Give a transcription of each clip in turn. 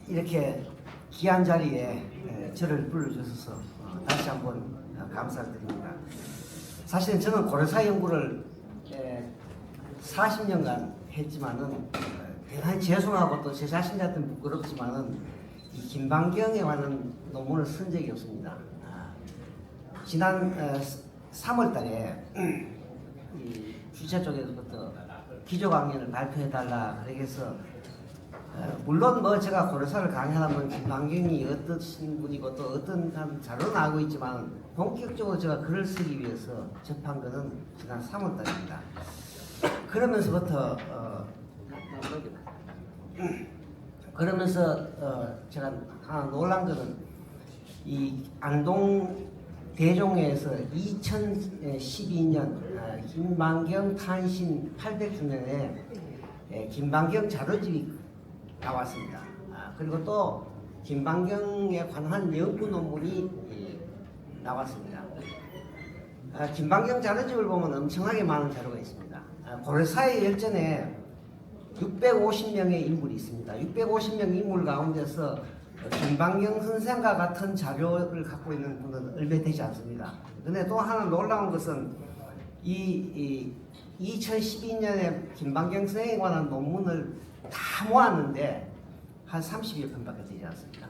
이렇게 귀한 자리에 저를 불러주셔서 다시 한번 감사를 드립니다. 사실은 저는 고려사 연구를 40년간 했지만은 대단히 죄송하고 또 제 자신한테 부끄럽지만은 이 김방경에 관한 논문을 쓴 적이 없습니다. 지난 3월 달에 이 주최 쪽에서부터 기조 강연을 발표해달라 그래서 물론 뭐 제가 고려사를 강연하면 김방경이 어떠신 분이고 또 어떤 자료는 알고 있지만 본격적으로 제가 글을 쓰기 위해서 접한 것은 지난 3월 달입니다. 그러면서부터 제가 하나 놀란 것은 이 안동 대종회에서 2012년 김방경 탄신 800주년에 김방경 자료집이 나왔습니다. 그리고 또 김방경에 관한 연구 논문이 나왔습니다. 김방경 자료집을 보면 엄청나게 많은 자료가 있습니다. 고려사의 열전에 650명의 인물이 있습니다. 650명 인물 가운데서 김방경 선생과 같은 자료를 갖고 있는 분은 얼마 되지 않습니다. 그런데 또 하나 놀라운 것은 이 2012년에 김방경 선생에 관한 논문을 다 모았는데 한 30여 편밖에 되지 않습니다.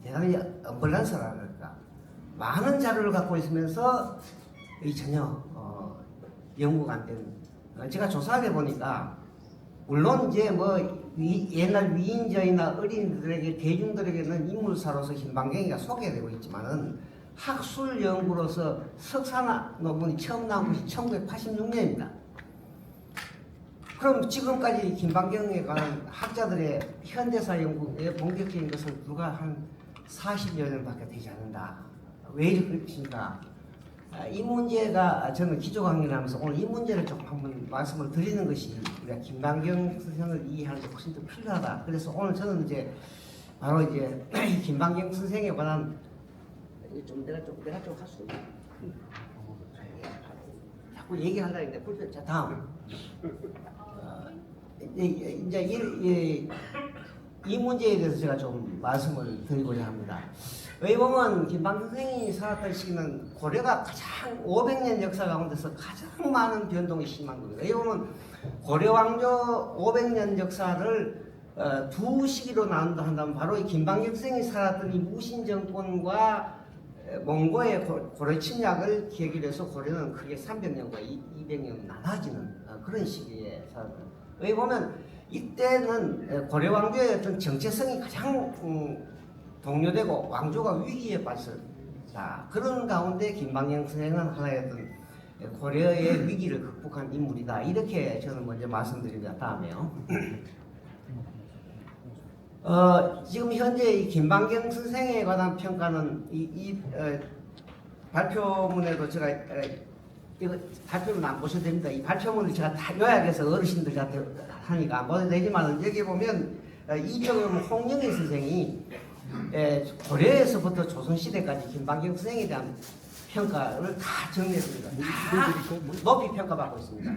대단히 언밸런스라 그럴까. 많은 자료를 갖고 있으면서 전혀 연구가 안 되는. 제가 조사해 보니까 물론 이제 뭐 옛날 위인전이나 어린이들에게 대중들에게는 인물사로서 김방경이가 소개되고 있지만은 학술 연구로서 석사 논문이 처음 나온 것이 1986년입니다. 그럼 지금까지 김방경에 관한 학자들의 현대사 연구의 본격적인 것은 불과 한 40여 년밖에 되지 않는다. 왜 이렇습니까? 이 문제가 저는 기조 강연을 하면서 오늘 이 문제를 조금 한번 말씀을 드리는 것이 우리가 김방경 선생을 이해하는 데 훨씬 더 필요하다. 그래서 오늘 저는 이제 바로 이제 김방경 선생에 관한 내가 좀 할 수 있나? 자꾸 얘기하려고 했는데 불편. 자 다음. 이제 이 문제에 대해서 제가 좀 말씀을 드리고자 합니다. 왜 보면 김방경 선생이 살았던 시기는 고려가 가장 500년 역사 가운데서 가장 많은 변동이 심한 겁니다. 왜 보면 고려 왕조 500년 역사를 두 시기로 나눈다 한다면 바로 이 김방경 선생이 살았던 이 무신 정권과 몽고의 고려 침략을 계기로 해서 고려는 크게 300년과 200년 나눠지는 그런 시기에 살았던. 왜 보면 이때는 고려 왕조의 어떤 정체성이 가장 동요되고 왕조가 위기에 빠졌어요. 자, 그런 가운데 김방경 선생은 하나의 어떤 고려의 위기를 극복한 인물이다. 이렇게 저는 먼저 말씀드립니다. 다음에요. 지금 현재 이 김방경 선생에 관한 평가는 발표문에도 제가 이거 발표문 안 보셔도 됩니다. 이 발표문을 제가 다 요약해서 어르신들한테 하니까 안 보셔도 되지만 여기 보면 이쪽에 보면 홍영희 선생이 고려에서부터 조선시대까지 김방경 선생에 대한 평가를 다 정리했습니다. 다 높이 평가받고 있습니다.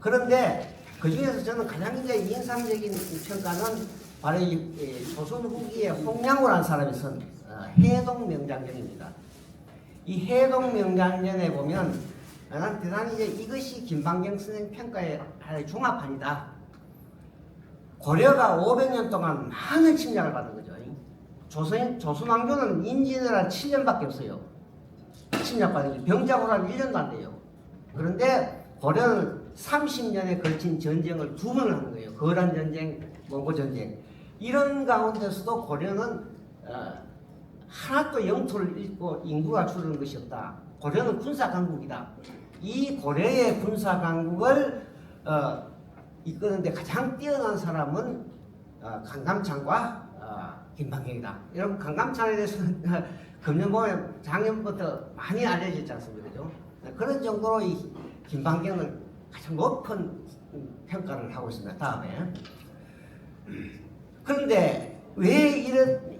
그런데 그 중에서 저는 가장 이제 인상적인 평가는 바로 이 조선 후기에 홍양호라는 사람이 쓴 해동명장전입니다. 이 해동명장전에 보면 난 대단히 이제 이것이 김방경 선생 평가의 하나의 종합판이다. 고려가 500년 동안 많은 침략을 받은 거죠. 조선 왕조는 임진을 한 7년밖에 없어요. 침략받은 게 병자호란 1년도 안 돼요. 그런데 고려는 30년에 걸친 전쟁을 2번을 하는 거예요. 거란 전쟁, 몽고 전쟁. 이런 가운데서도 고려는 하나도 영토를 잃고 인구가 줄는 것이 없다. 고려는 군사 강국이다. 이 고려의 군사 강국을 이끄는데 가장 뛰어난 사람은 강감찬과 김방경이다. 여러분 강감찬에 대해서는 금년봄에 작년부터 많이 알려졌지 않습니까? 그죠? 그런 정도로 이 김방경을 가장 높은 평가를 하고 있습니다. 다음에 그런데 왜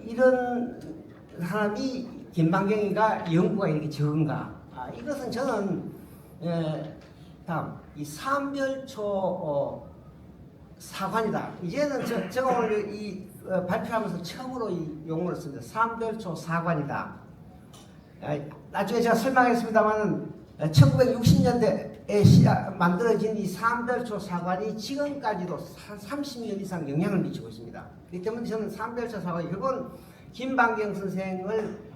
이런 사람이 김방경이가 연구가 이렇게 적은가? 이것은 저는 다음 이 삼별초 사관이다. 이제는 제가 오늘 이 발표하면서 처음으로 이 용어를 씁니다. 삼별초 사관이다. 나중에 제가 설명하겠습니다만 1960년대에 만들어진 이 삼별초 사관이 지금까지도 한 30년 이상 영향을 미치고 있습니다. 그렇기 때문에 저는 삼별초 사관이 결국은 김방경 선생을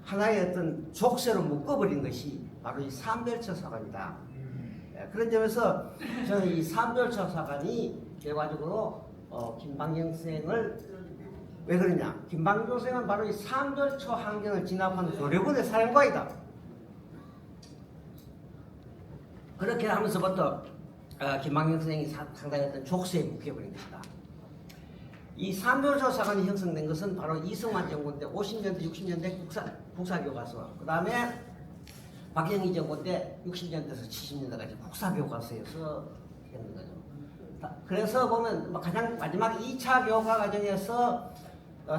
하나의 어떤 족쇄로 묶어버린 것이 바로 이 삼별초 사관이다. 그런 점에서 저는 이 삼별초 사관이 결과적으로 김방경 선생을 왜 그러냐? 김방경 선생은 바로 이 삼별초 환경을 진압한 고려군의 사령관이다. 그렇게 하면서부터 김방경 선생이 상당히 어떤 족쇄에 묶여버린 것이다. 이 삼별초 사관이 형성된 것은 바로 이승만 정권 때 50년대, 60년대 국사교과서, 그 다음에 박정희 정권 때 60년대에서 70년대까지 국사교과서에서 했는 거죠. 그래서 보면 가장 마지막 2차 교과 과정에서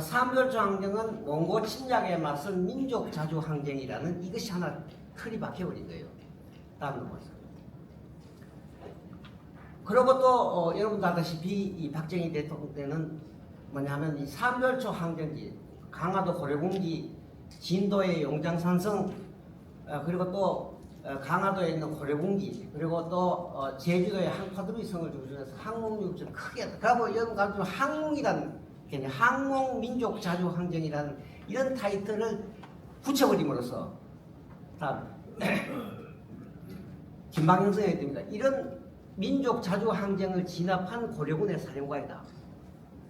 삼별초 항쟁은 몽고 침략에 맞선 민족 자주 항쟁이라는 이것이 하나 틀이 박혀버린 거예요. 다음 넘어서. 그리고 또 여러분도 알다시피 이 박정희 대통령 때는 뭐냐면 이 삼별초 항쟁지, 강화도 고려궁지, 진도의 용장산성, 그리고 또 강화도에 있는 고려궁지, 그리고 또 제주도의 한파두리 성을 중심해서 항몽육을 좀 크게 했다. 그리고 여러분 가지고 항몽이라는 개념, 항몽민족 자주항쟁이라는 이런 타이틀을 붙여버림으로써 다음 김방영 선생이 됩니다. 이런 민족 자주항쟁을 진압한 고려군의 사령관이다.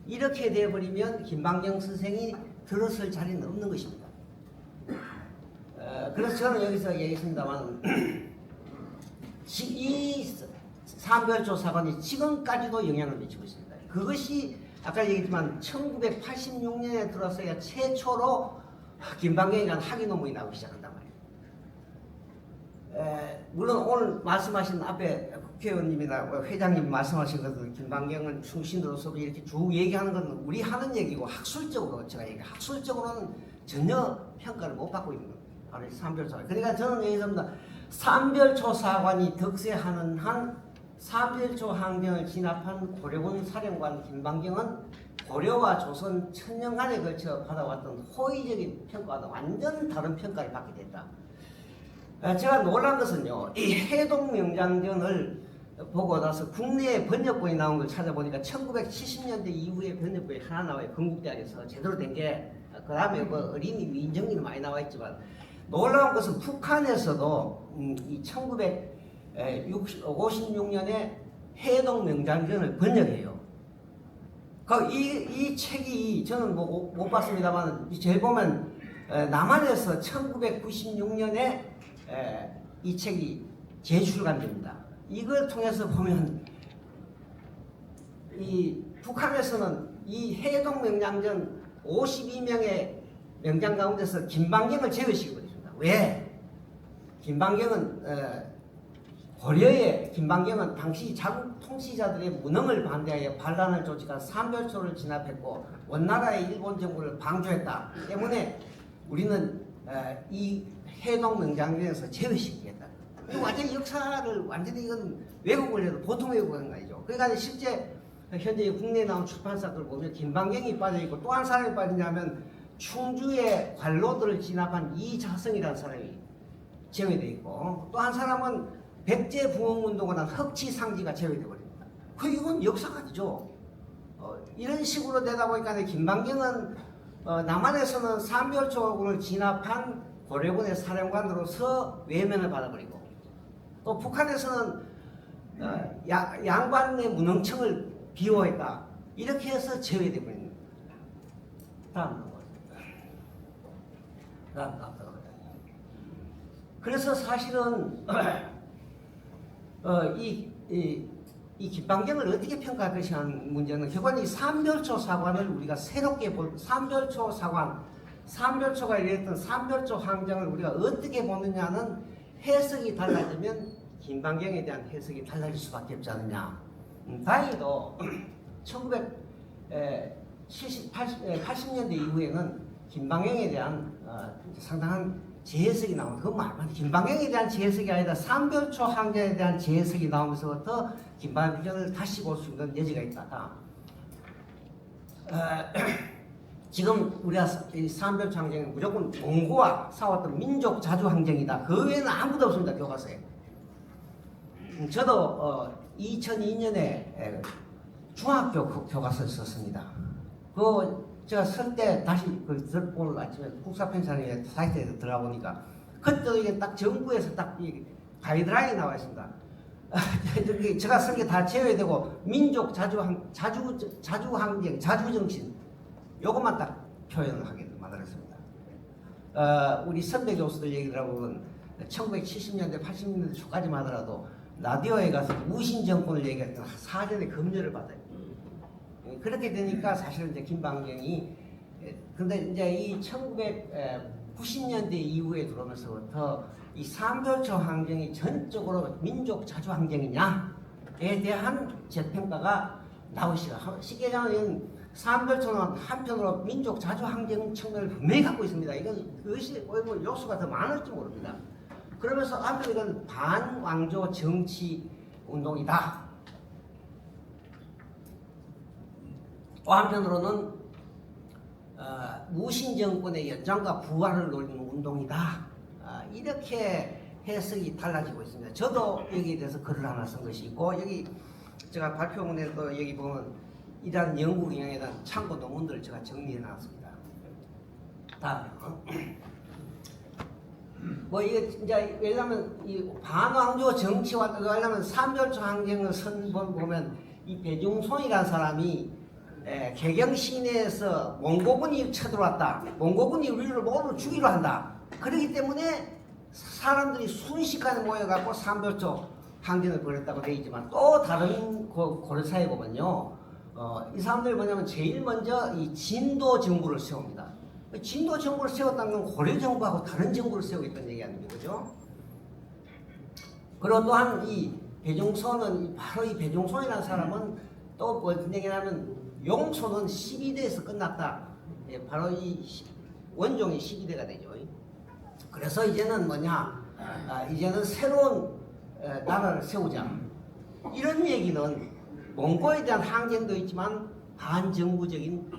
이렇게 되어버리면 김방영 선생이 들어설 자리는 없는 것입니다. 그래서 저는 여기서 얘기했습니다만 이 삼별초 사관이 지금까지도 영향을 미치고 있습니다. 그것이 아까 얘기했지만 1986년에 들어서야 최초로 김방경이라는 학위 논문이 나오기 시작한단 말이에요. 물론 오늘 말씀하신 앞에 국회의원님이나 회장님 말씀하신 것은 김방경은 충신으로서 이렇게 쭉 얘기하는 건 우리 하는 얘기고 학술적으로 제가 학술적으로는 전혀 평가를 못 받고 있는 거예요. 바로 삼별초사관. 그러니까 저는 얘기합니다. 삼별초사관이 득세하는 한 삼별초 항쟁을 진압한 고려군 사령관 김방경은 고려와 조선 천년간에 걸쳐 받아왔던 호의적인 평가와는 완전 다른 평가를 받게 됐다. 제가 놀란 것은요, 이 해동명장전을 보고 나서 국내에 번역본이 나온 걸 찾아보니까 1970년대 이후에 번역본이 하나 나와요. 건국대학에서 제대로 된 게. 그 다음에 뭐 어린이 민정기는 많이 나와 있지만 놀라운 것은 북한에서도 이 1956년에 해동명장전을 번역해요. 이 책이 저는 뭐 못 봤습니다만 제일 보면 남한에서 1996년에 이 책이 재출간됩니다. 이걸 통해서 보면 이 북한에서는 이 해동명장전 52명의 명장 가운데서 김방경을 제외시켜버렸습니다. 왜? 김방경은 고려의 김방경은 당시 자국 통치자들의 무능을 반대하여 반란을 조직한 삼별초를 진압했고 원나라의 일본 정부를 방조했다 때문에 우리는 이 해동명장전에서 제외시키겠다. 완전히 역사를 완전히 이건 왜곡을 해도 보통 왜곡한 거 아니죠. 그러니까 실제 현재 국내에 나온 출판사들 보면 김방경이 빠져있고 또 한 사람이 빠지냐면 충주의 관로들을 진압한 이자성이라는 사람이 제외되어 있고 또 한 사람은 백제부흥운동을 한 흑치상지가 제외되어 버립니다. 이건 역사가 아니죠. 이런 식으로 되다 보니까 김방경은 남한에서는 삼별초군을 진압한 고려군의 사령관으로서 외면을 받아버리고 또 북한에서는 양반의 무능청을 비호했다. 이렇게 해서 제외되어 버립니다. 다음 그래서 사실은 이 김방경을 어떻게 평가할 것이냐는 문제는 결국 이 삼별초 사관을 우리가 새롭게 삼별초 사관, 삼별초가 이랬던 삼별초 항쟁을 우리가 어떻게 보느냐는 해석이 달라지면 김방경에 대한 해석이 달라질 수밖에 없지 않느냐. 다행히도 1980년대 이후에는 김방경에 대한 상당한 재해석이 나오면서 그건 말만 김방경에 대한 재해석이 아니라 삼별초 항쟁에 대한 재해석이 나오면서부터 김방경을 다시 볼 수 있는 여지가 있다. 지금 우리가 이 산별초 항쟁은 무조건 몽고와 싸웠던 민족 자주 항쟁이다. 그 외에는 아무도 없습니다. 교과서에. 저도 2002년에 중학교 교과서를 썼습니다. 제가 쓸 때 다시 오늘 아침에 국사편찬에 사이트에 들어가 보니까 그때도 이게 딱 정부에서 딱 이 가이드라인이 나와 있습니다. 제가 쓴 게 다 채워야 되고 민족 자주항쟁, 자주정신 요것만 딱 표현을 하게 만들었습니다. 우리 선배 교수들 얘기 들어보면 1970년대, 80년대 초까지만 하더라도 라디오에 가서 무신 정권을 얘기했던 사전에 검열을 받아요. 그렇게 되니까 사실은 이제 김방정이 근데 이제 이 1990년대 이후에 들어오면서부터 이 산별초 항쟁이 전적으로 민족 자주 항쟁이냐에 대한 재평가가 나오기 시작합니다. 쉽게 얘기하면 산별초는 한편으로 민족 자주 항쟁 측면을 분명히 갖고 있습니다. 그것이 뭐 요소가 더 많을지 모릅니다. 그러면서 아무튼 이건 반왕조 정치 운동이다. 또 한편으로는 무신 정권의 연장과 부활을 노리는 운동이다. 이렇게 해석이 달라지고 있습니다. 저도 여기에 대해서 글을 하나 쓴 것이 있고 여기 제가 발표문에도 여기 보면 이러한 연구 경향에 대한 참고 논문들을 제가 정리해 놨습니다. 다음에 뭐 이게 이제 왜냐하면 이 반왕조 정치와 왜냐하면 산별초 항쟁을 선본 보면 이 배중손이라는 사람이 개경 시내에서 몽고군이 쳐들어왔다. 몽고군이 우리를 모두 죽이려 한다. 그렇기 때문에 사람들이 순식간에 모여갖고 산별초 항쟁을 벌였다고 되어 있지만 또 다른 고려사에 보면요. 이 사람들이 뭐냐면 제일 먼저 이 진도 정부를 세웁니다. 진도 정부를 세웠다는 건 고려 정부하고 다른 정부를 세우겠다는 얘기 아닙니까? 그죠? 그리고 또한 이 배종손은 바로 이 배종손이라는 사람은 또 무슨 얘기냐면 용소는 12대에서 끝났다. 바로 이 원종이 12대가 되죠. 그래서 이제는 뭐냐? 이제는 새로운 나라를 세우자. 이런 얘기는 몽고에 대한 항쟁도 있지만 반정부적인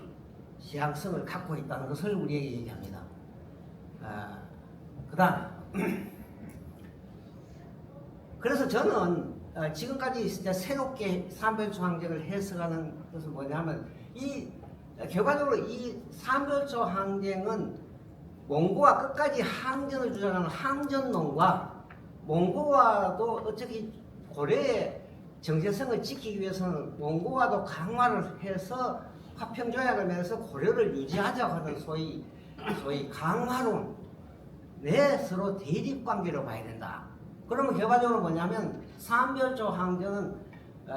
지향성을 갖고 있다는 것을 우리에게 얘기합니다. 그 다음 그래서 저는 지금까지 진짜 새롭게 산별초 항쟁을 해석하는 것은 뭐냐면 결과적으로 이 산별초 항쟁은 몽고와 끝까지 항전을 주장하는 항전론과 몽고와도 어차피 고려의 정체성을 지키기 위해서는 몽고와도 강화를 해서 화평조약을 맺어서 고려를 유지하자고 하는 소위 강화론 내 서로 대립관계로 봐야 된다. 그러면 결과적으로 뭐냐면 산별초 항전은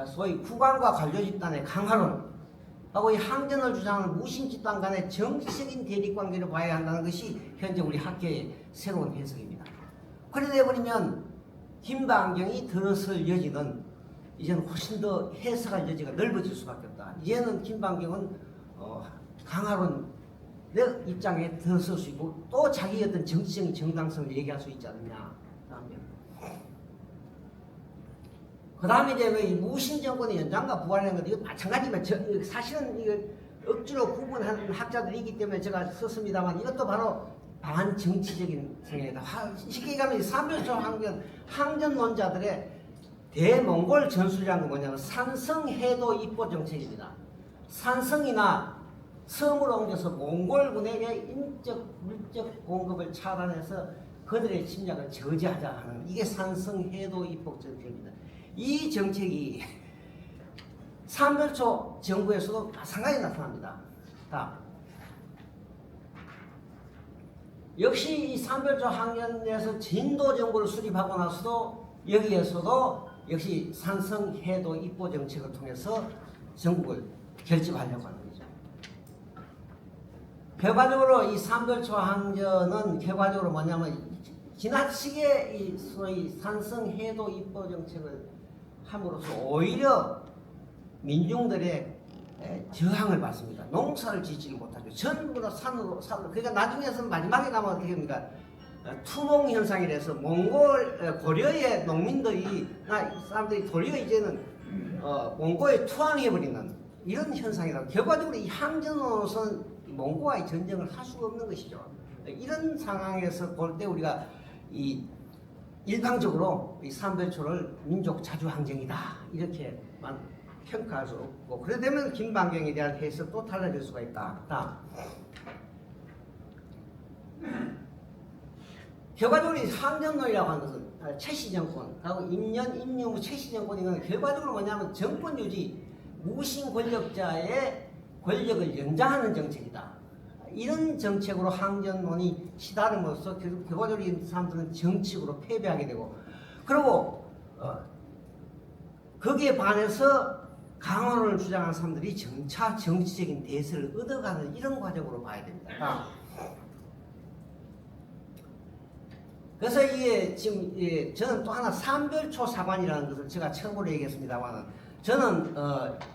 소위 국왕과 관료 집단의 강화론 하고 이 항전을 주장하는 무신 집단 간의 정치적인 대립관계로 봐야 한다는 것이 현재 우리 학계의 새로운 해석입니다. 그래 되어버리면 김방정이 들어설 여지는 이제는 훨씬 더 해석할 여지가 넓어질 수밖에 없다. 이제는 김방정은 강화론 내 입장에 들어설 수 있고 또 자기의 어떤 정치적인 정당성을 얘기할 수 있지 않느냐. 그 다음에 이제 왜 무신 정권의 연장과 부활이라는 것도 이거 마찬가지지만 사실은 이거 억지로 구분하는 학자들이 있기 때문에 제가 썼습니다만 이것도 바로 반정치적인 생각이다. 쉽게 얘기하면 산별초 항전론자들의 대몽골 전술이라는 건 뭐냐면 산성해도 입보 정책입니다. 산성이나 섬으로 옮겨서 몽골군에게 인적, 물적 공급을 차단해서 그들의 침략을 저지하자 하는 이게 산성해도 입보 정책입니다. 이 정책이 산별초 정부에서도 마찬가지 나타납니다. 다음. 역시 이 산별초 항전에서 진도 정부를 수립하고 나서도 여기에서도 역시 산성해도 입보 정책을 통해서 전국을 결집하려고 하는 거죠. 결과적으로 이 산별초 항전은 결과적으로 뭐냐면 지나치게 이 소위 산성해도 입보 정책을 함으로써 오히려 민중들의 저항을 받습니다. 농사를 짓지를 못하죠. 전부 다 산으로. 그러니까 나중에서 마지막에 가면 어떻게 됩니까? 투농 현상이라서 몽골 고려의 농민들이 사람들이 도리어 이제는 몽골에 투항해버리는 이런 현상이다. 결과적으로 이 항전으로서는 몽고와의 전쟁을 할 수가 없는 것이죠. 이런 상황에서 볼 때 우리가 이 일방적으로 이 삼별초를 민족 자주항쟁이다 이렇게만 평가할 수 없고, 그래 되면 김방경에 대한 해석도 달라질 수가 있다. 다음. 결과적으로 이 항전론이라고 하는 것은 최씨정권, 하고 임년, 임유, 최씨정권이건 결과적으로 뭐냐면 정권 유지, 무신 권력자의 권력을 연장하는 정책이다. 이런 정책으로 항전론이 시달음으로써 결과적으로 이 사람들은 정치적으로 패배하게 되고, 그리고 거기에 반해서 강원을 주장하는 사람들이 점차 정치적인 대세를 얻어가는 이런 과정으로 봐야 됩니다. 그래서 이게 지금 저는 또 하나 삼별초 사관이라는 것을 제가 처음으로 얘기했습니다만은, 저는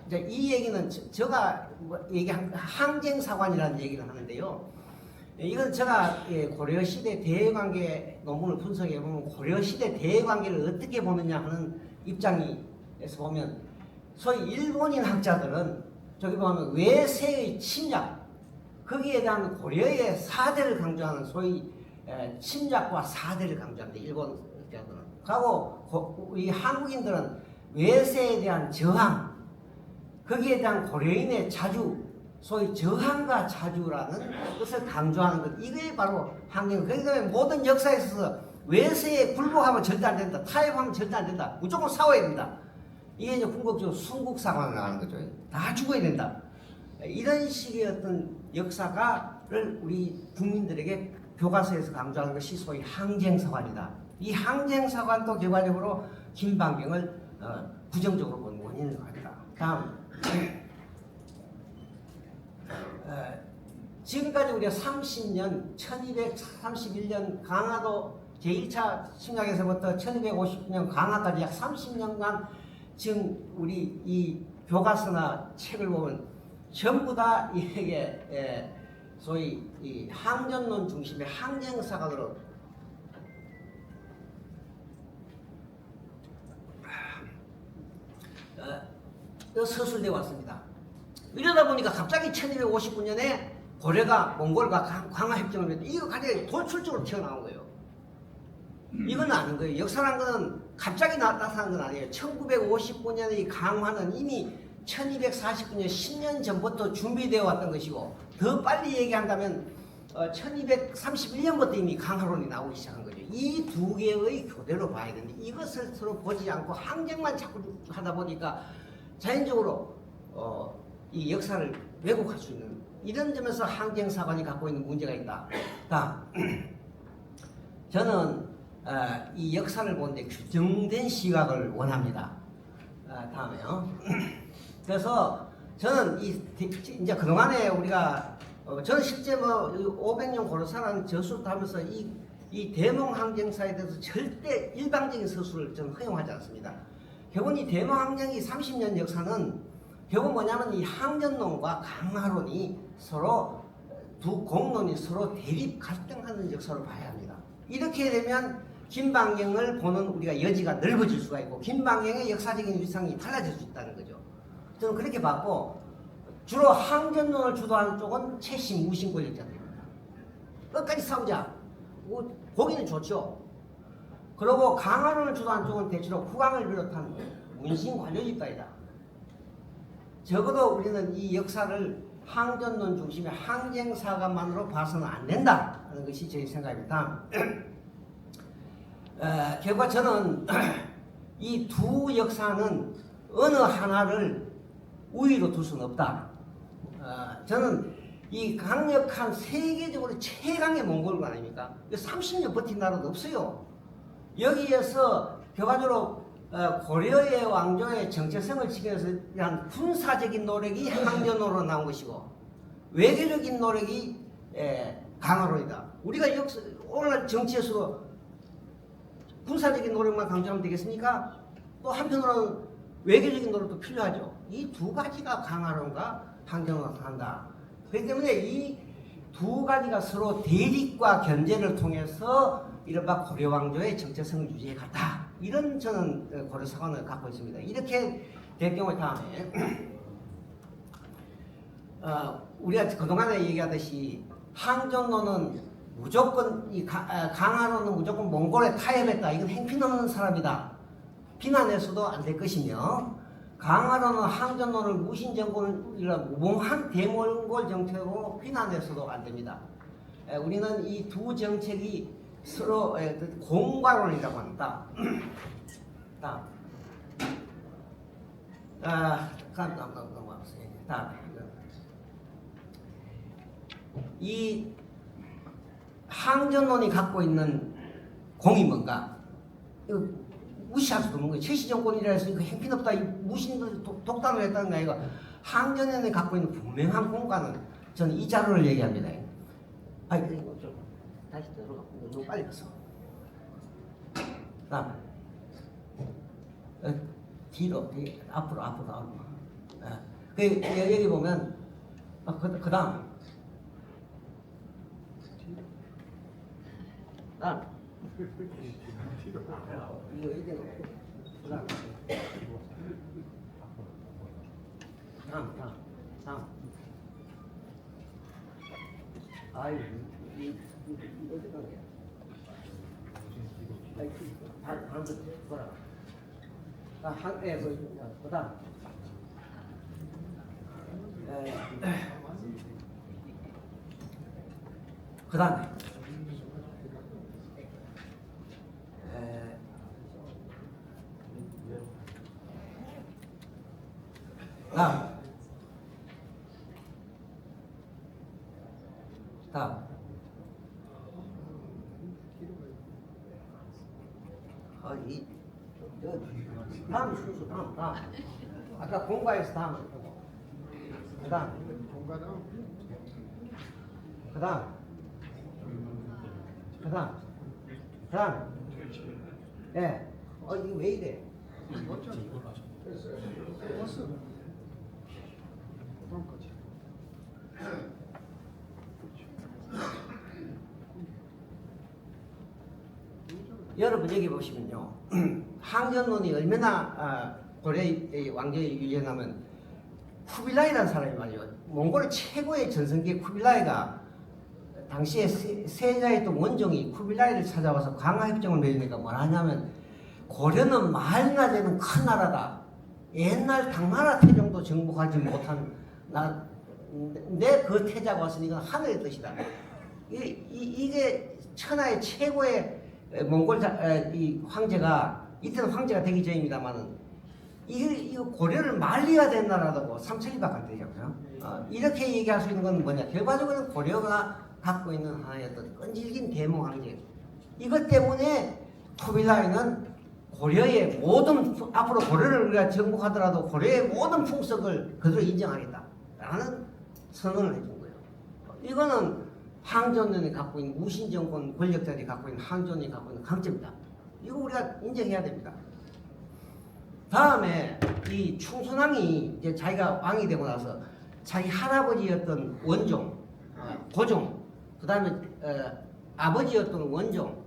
이제 이 얘기는 제가 얘기한 항쟁 사관이라는 얘기를 하는데요. 이건 제가 고려 시대 대외관계 논문을 분석해 보면 고려 시대 대외관계를 어떻게 보느냐 하는 입장에서 보면, 소위 일본인 학자들은 저기 보면 외세의 침략, 거기에 대한 고려의 사대를 강조하는 소위 침략과 사대를 강조합니다. 일본 학자들은. 하고 우리 한국인들은 외세에 대한 저항, 거기에 대한 고려인의 자주, 소위 저항과 자주라는 것을 강조하는 것, 이게 바로 항쟁. 그렇기 때문에 모든 역사에 있어서 외세에 굴복하면 절대 안 된다, 타협하면 절대 안 된다, 무조건 싸워야 된다. 이게 이제 궁극적으로 순국사관을 나가는 거죠. 다 죽어야 된다. 이런 식의 어떤 역사가를 우리 국민들에게 교과서에서 강조하는 것이 소위 항쟁사관이다. 이 항쟁사관도 결과적으로 김방경을 부정적으로 본 원인인 것 같다. 다음. 지금까지 우리가 30년, 1231년 강화도 제1차 침략에서부터 1259년 강화까지 약 30년간 지금 우리 이 교과서나 책을 보면 전부 다 이게 소위 이 항전론 중심의 항쟁사관으로 서술되어 왔습니다. 이러다 보니까 갑자기 1259년에 고려가 몽골과 강화협정을 맺고, 이거 갑자기 돌출적으로 튀어나온 거예요. 이건 아닌 거예요. 역사란 거는 갑자기 나타난 건 아니에요. 1959년의 강화는 이미 1249년 10년 전부터 준비되어 왔던 것이고, 더 빨리 얘기한다면 1231년부터 이미 강화론이 나오기 시작한 거죠. 이 두 개의 교대로 봐야 되는데, 이것을 서로 보지 않고 항쟁만 자꾸 하다 보니까 자연적으로 이 역사를 왜곡할 수 있는, 이런 점에서 항쟁사관이 갖고 있는 문제가 있다. 저는 이 역사를 보는데 규정된 시각을 원합니다. 다음에요. 그래서 저는 이제 그동안에 우리가 저는 실제 500년 고려사라는 저술도 하면서 이 대몽 항쟁사에 대해서 절대 일방적인 서술을 저는 허용하지 않습니다. 결국은 이 대몽 항쟁이 30년 역사는 결국 뭐냐면 이 항전론과 강화론이 서로 두 공론이 서로 대립 갈등하는 역사로 봐야 합니다. 이렇게 되면 김방경을 보는 우리가 여지가 넓어질 수가 있고, 김방경의 역사적인 위상이 달라질 수 있다는 거죠. 저는 그렇게 봤고, 주로 항전론을 주도하는 쪽은 최신 무신 권력자들입니다. 끝까지 싸우자. 보기는 좋죠. 그리고 강화론을 주도하는 쪽은 대체로 국왕을 비롯한 문신 관료집단이다. 적어도 우리는 이 역사를 항전론 중심의 항쟁사관만으로 봐서는 안 된다 하는 것이 제 생각입니다. 결과 저는 이 두 역사는 어느 하나를 우위로 둘 수는 없다. 저는 이 강력한 세계적으로 최강의 몽골군 아닙니까? 30년 버틴 나라도 없어요. 여기에서 결과적으로 고려의 왕조의 정체성을 지키기 위한 군사적인 노력이 항전으로 나온 것이고, 외교적인 노력이 강화론이다. 우리가 오늘날 정치에서도 군사적인 노력만 강조하면 되겠습니까? 또 한편으로는 외교적인 노력도 필요하죠. 이 두 가지가 강화론과 항전으로 나타난다. 그렇기 때문에 이 두 가지가 서로 대립과 견제를 통해서 이른바 고려 왕조의 정체성을 유지해 갔다. 이런 저는 고려 사관을 갖고 있습니다. 이렇게 될 경우에 다음에 우리가 그동안에 얘기하듯이 항전노는 무조건 강화로는 무조건 몽골에 타협했다. 이건 행편없는 사람이다. 비난해서도 안 될 것이며 강화로는 항전노를 무신정권이라고 몽한 대몽골 정책으로 비난해서도 안 됩니다. 우리는 이 두 정책이 서로 공과론이라고 합니다. 이 항전론이 갖고 있는 공이 뭔가? 이거 무시할 수도 없는 거예요. 최씨 정권이라 해서 이거 행편없다, 무신들 독단을 했다는 거 아니고 항전론이 갖고 있는 분명한 공과는 저는 이 자료를 얘기합니다. 아이, 이거 좀 다시 들어가. 너무 빨리 갔어. 다음 뒤로, 앞으로. 여기 보면 그 다음 다음. 아유, 어디 간 거야? 그 다음에 다음 순서 다음. 아까 공과에서 다음을 보고 그 다음 예. 이거 왜 이래? 여러분 여기 보시면요. 항전론이 얼마나 고려의 왕조에 유행하면 쿠빌라이라는 사람이 말이죠. 몽골 최고의 전성기 쿠빌라이가 당시에 세자였던 원종이 쿠빌라이를 찾아와서 강화협정을 맺으니까 뭘 하냐면 고려는 말이나 되는 큰 나라다. 옛날 당나라 태종도 정복하지 못한 내 그 태자가 왔으니까 하늘의 뜻이다. 이게 천하의 최고의 몽골 이 황제가 이때는 황제가 되기 전입니다만은 이거 고려를 말리가 된 나라라고 삼천리밖에 안 되잖아요. 이렇게 얘기할 수 있는 건 뭐냐? 결과적으로는 고려가 갖고 있는 하나의 어떤 끈질긴 대몽 황제. 이것 때문에 쿠빌라이는 고려의 모든 앞으로 고려를 우리가 정복하더라도 고려의 모든 풍속을 그대로 인정하겠다라는 선언을 해준 거예요. 이거는 항전론이 갖고 있는 무신정권 권력자들이 갖고 있는 항전론이 갖고 있는 강점이다. 이거 우리가 인정해야 됩니다. 다음에 이 충순왕이 이제 자기가 왕이 되고 나서 자기 할아버지였던 원종, 고종, 그 다음에 아버지였던 원종,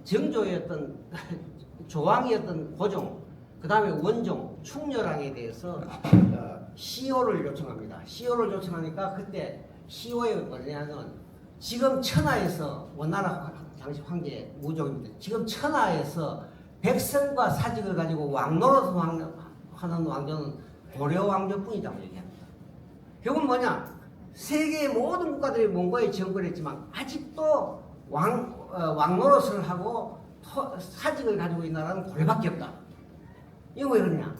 정조였던 조왕이었던 고종, 그 다음에 원종, 충렬왕에 대해서 시효를 요청합니다. 시효를 요청하니까 그때 시효에 뭐냐면 지금 천하에서 원나라 당시 황제 무종입니다. 지금 천하에서 백성과 사직을 가지고 왕노릇 하는 왕조는 고려 왕조뿐이라고 얘기합니다. 결국은 뭐냐? 세계의 모든 국가들이 몽골에 정벌을 했지만 아직도 왕노릇을 하고 사직을 가지고 있는 나라는 고려밖에 없다. 이거 왜 그러냐?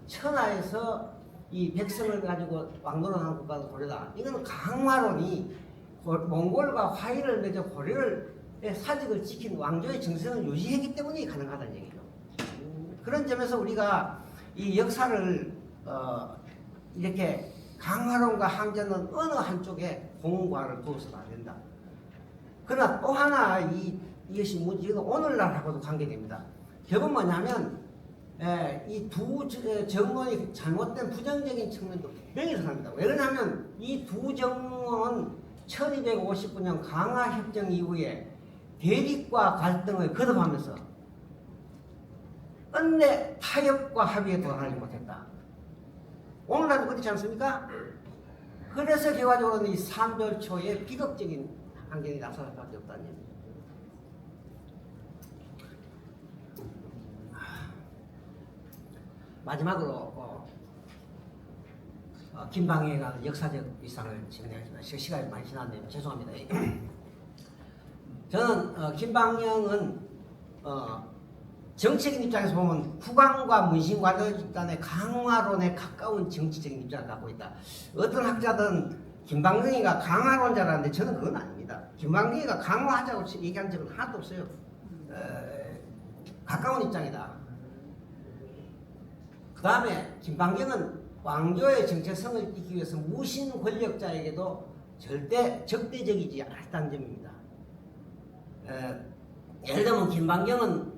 천하에서 이 백성을 가지고 왕노릇하는 국가는 고려다. 이건 강화론이 몽골과 화의를 맺어 고려를 사직을 지킨 왕조의 정성을 유지했기 때문에 가능하다는 얘기죠. 그런 점에서 우리가 이 역사를 이렇게 강화론과 항전은 어느 한쪽에 공과를 두어서는 안 된다. 그러나 또 하나 이것이 문제는 오늘날하고도 관계됩니다. 결국 뭐냐면 이 두 정론이 잘못된 부정적인 측면도 분명히 있습니다. 왜 그러냐면 이 두 정론은 1259년 강화협정 이후에 대립과 갈등을 거듭하면서 끝내 타협과 합의에 도달하지 못했다. 오늘날도 그렇지 않습니까? 그래서 결과적으로는 이 삼별초의 비극적인 환경이 나타날 수밖에 없다는 얘기입니다. 마지막으로 김방해가 역사적 위상을 진행하지만 시간이 많이 지났네요. 죄송합니다. 저는 김방영은 정책인 입장에서 보면 국왕과 문신관의 집단의 강화론에 가까운 정치적인 입장을 갖고 있다. 어떤 학자들은 김방영이가 강화론자라는데 저는 그건 아닙니다. 김방영이가 강화하자고 얘기한 적은 하나도 없어요. 가까운 입장이다. 그 다음에 김방영은 왕조의 정체성을 잇기 위해서 무신 권력자에게도 절대 적대적이지 않았다는 점입니다. 예를 들면 김방경은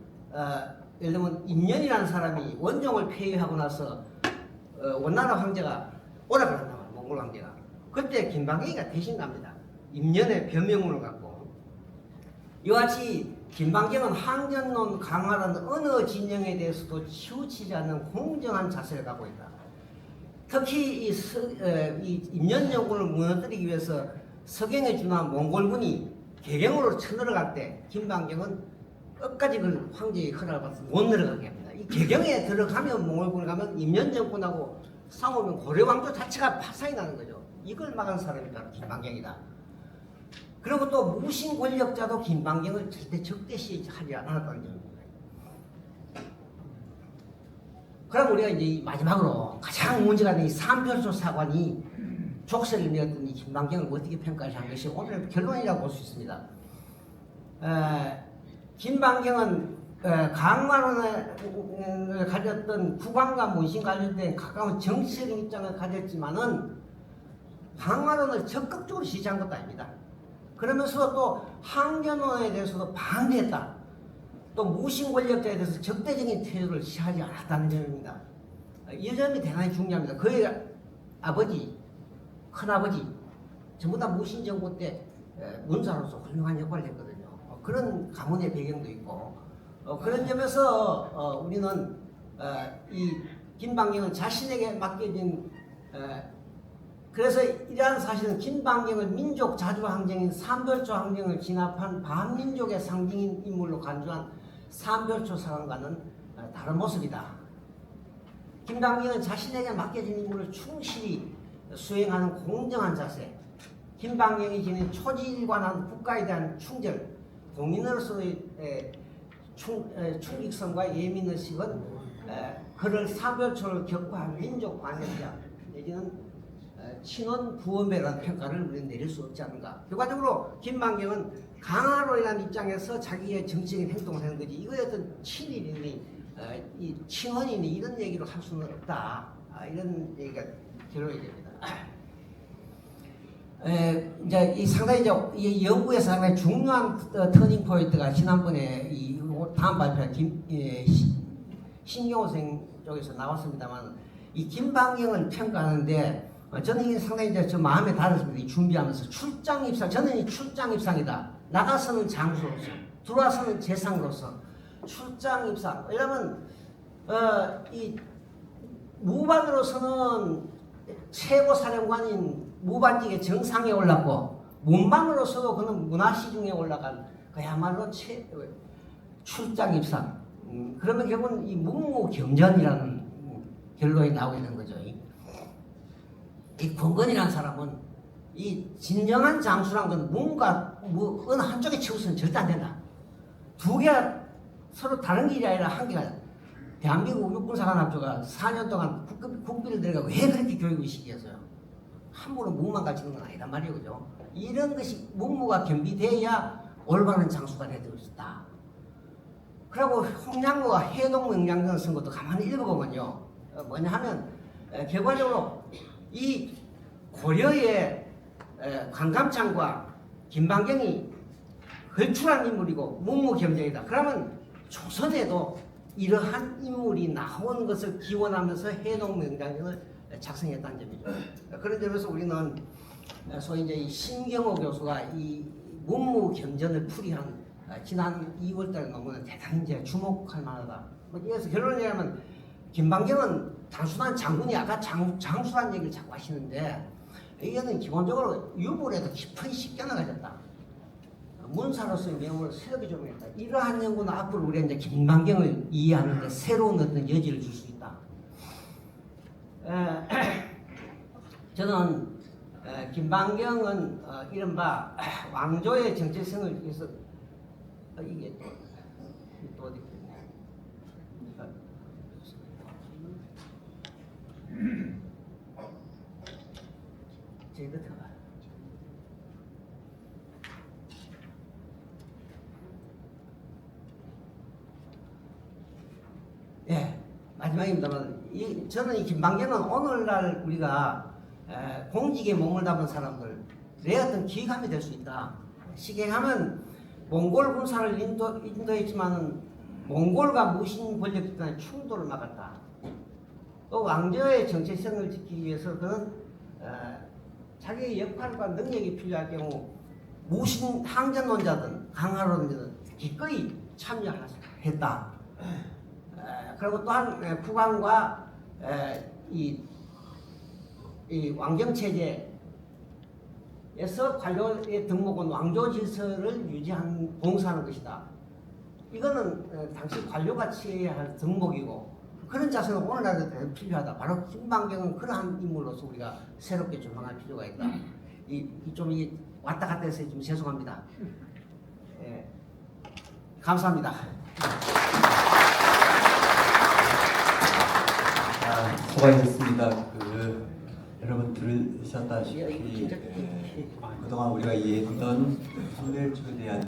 예를 들면 임년이라는 사람이 원종을 폐위하고 나서 원나라 황제가 오락을 한단 말이에요. 몽골 황제가. 그때 김방경이가 대신 갑니다. 임년의 변명문을 갖고. 이와 같이 김방경은 항전론 강화라는 어느 진영에 대해서도 치우치지 않는 공정한 자세를 갖고 있다. 특히 이 임년정군을 무너뜨리기 위해서 서경에 준한 몽골군이 개경으로 쳐들어갈 때 김방경은 끝까지 그 황제의 허락을 받아서 못 내려가게 합니다. 이 개경에 들어가면 몽골군에 가면 임년정군하고 싸우면 고려왕조 자체가 파산이 나는 거죠. 이걸 막은 사람이 바로 김방경이다. 그리고 또 무신 권력자도 김방경을 절대 적대시하지 않았다는 점입니다. 그럼 우리가 이제 마지막으로 가장 문제가 되는 이 삼별소 사관이 족쇄를 내었던 이 김방경을 어떻게 평가한 것이 오늘 결론이라고 볼 수 있습니다. 김방경은 강화론을 가졌던 국왕과 문신 관련된 가까운 정치적인 입장을 가졌지만은 강화론을 적극적으로 지지한 것도 아닙니다. 그러면서 또 항전론에 대해서도 반대했다. 또 무신 권력자에 대해서 적대적인 태도를 취하지 않았다는 점입니다. 이 점이 대단히 중요합니다. 그의 아버지, 큰아버지 전부 다 무신 정부 때 문사로서 훌륭한 역할을 했거든요. 그런 가문의 배경도 있고 그런 점에서 우리는 이 김방경은 자신에게 맡겨진 그래서 이러한 사실은 김방경을 민족 자주 항쟁인 삼별초 항쟁을 진압한 반민족의 상징인 인물로 간주한 삼별초 사관과는 다른 모습이다. 김방경은 자신에게 맡겨진 임무를 충실히 수행하는 공정한 자세, 김방경이 지닌 초지일관한 국가에 대한 충절, 공인으로서의 충직성과 예민의식은 그를 삼별초를 격파한 민족 관념자 내지는 친원 부원배라는 평가를 우리는 내릴 수 없지 않은가. 결과적으로 김방경은 강화론이라는 입장에서 자기의 정치적인 행동을 하는 거지 이거에 어떤 친일이니 이 친원이니 이런 얘기를 할 수는 없다. 이런 얘기가 결론이 됩니다. 이제 이 상당히 이 연구에서 상당히 중요한 터닝 포인트가 지난번에 이 다음 발표한 신경호 생 쪽에서 나왔습니다만 이 김방경을 평가하는데 저는 이게 상당히 이제 저 마음에 닿았습니다. 이 준비하면서 출장 입상, 저는 이 출장 입상이다. 나가서는 장수로서, 들어와서는 재상으로서 출장 입상. 왜냐하면 이 무반으로서는 최고 사령관인 무반직의 정상에 올랐고 문반으로서도 그는 문화시중에 올라간 그야말로 출장 입상. 그러면 결국은 이 문무겸전이라는 결론이 나오게 되는 거죠. 이 권건이라는 사람은 이 진정한 장수란 건 문과 어느 한쪽에 치우쳐서는 절대 안 된다. 두 개가 서로 다른 길이 아니라 한 개가 대한민국 육군사관학교가 4년 동안 국비를 들여가 왜 그렇게 교육을 시켰어요? 함부로 문만 가지는 건 아니란 말이에요. 그죠? 이런 것이 문무가 겸비돼야 올바른 장수가 되어질 수 있다. 그리고 홍양무가 해동명량전을 쓴 것도 가만히 읽어보면요. 뭐냐 하면 결과적으로 이 고려의 관감창과 김방경이 걸출한 인물이고 문무겸전이다. 그러면 조선에도 이러한 인물이 나온 것을 기원하면서 해동명장전을 작성했다는 점이죠. 그런 점에서 우리는 소위 이제 이 신경호 교수가 이 문무겸전을 풀이한 지난 2월달 논문은 대단히 이제 주목할 만하다. 그래서 결론을 얘기하면 김방경은 단순한 장군이 아까 장수란 얘기를 자꾸 하시는데 이거는 기본적으로 유물에도 깊이 씻겨나가졌다. 문사로서의 명을 새롭게 조명했다. 이러한 연구는 앞으로 우리가 이제 김만경을 이해하는데 새로운 어떤 여지를 줄 수 있다. 저는 김만경은 이른바 왕조의 정체성을 위해서 이게 또 어디 제 끝에 봐. 예, 마지막입니다만 저는 이 김만경은 오늘날 우리가 공직에 몸을 담은 사람들의 어떤 기감이 될 수 있다. 시갱하면 몽골 군사를 인도했지만은 몽골과 무신 권력 간의 충돌을 막았다. 또 왕조의 정체성을 지키기 위해서 그는 자기의 역할과 능력이 필요할 경우 무신 항전론자든 강화론자든 기꺼이 참여했다. 그리고 또한 국왕과 이 왕정체제에서 관료의 등록은 왕조 질서를 유지한 봉사하는 것이다. 이거는 당시 관료가 취해야 할 등목이고 그런 자세가 오늘날에도 필요하다. 바로 김만경은 그러한 인물로서 우리가 새롭게 조망할 필요가 있다. 좀 왔다 갔다 해서 좀 죄송합니다. 예, 감사합니다. 수고하셨습니다. 여러분 들으셨다시피 그동안 우리가 이해했던 선멸주에 대한